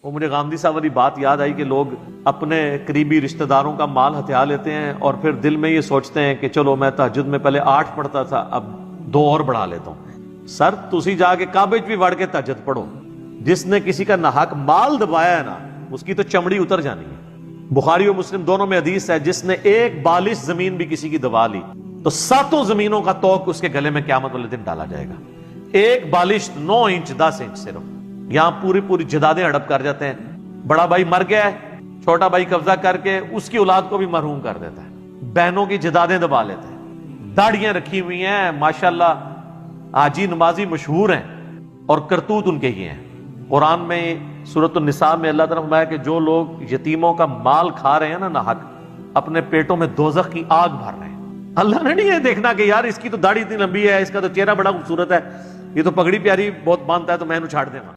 وہ مجھے غامدی صاحب والی بات یاد آئی کہ لوگ اپنے قریبی رشتہ داروں کا مال ہتھیا لیتے ہیں اور پھر دل میں یہ سوچتے ہیں کہ چلو میں تہجد میں پہلے 8 پڑھتا تھا اب 2 اور بڑھا لیتا ہوں. سر تسی جا کے کعبے بھی وڑ کے تہجد پڑھو. جس نے کسی کا ناحق مال دبایا ہے نا اس کی تو چمڑی اتر جانی ہے. بخاری و مسلم دونوں میں حدیث ہے جس نے 1 بالش زمین بھی کسی کی دبا لی تو 7 زمینوں کا توق اس کے گلے میں قیامت والے دن ڈالا جائے گا. 1 بالش 9 انچ 10 انچ صرف. یہاں پوری جدادیں ہڑپ کر جاتے ہیں. بڑا بھائی مر گیا ہے, چھوٹا بھائی قبضہ کر کے اس کی اولاد کو بھی محروم کر دیتا ہے. بہنوں کی جدادیں دبا لیتے ہیں. داڑیاں رکھی ہوئی ہیں ماشاءاللہ, حاجی نمازی مشہور ہیں اور کرتوت ان کے ہی ہیں. قرآن میں سورۃ النساء میں اللہ تعالیٰ نے فرمایا کہ جو لوگ یتیموں کا مال کھا رہے ہیں نا ناحق, اپنے پیٹوں میں دوزخ کی آگ بھر رہے ہیں. اللہ نے نہیں یہ دیکھنا کہ یار اس کی تو داڑھی اتنی لمبی ہے, اس کا تو چہرہ بڑا خوبصورت ہے, یہ تو پگڑی پیاری بہت باندھتا ہے تو میں انہوں چھاڑ دیں گا.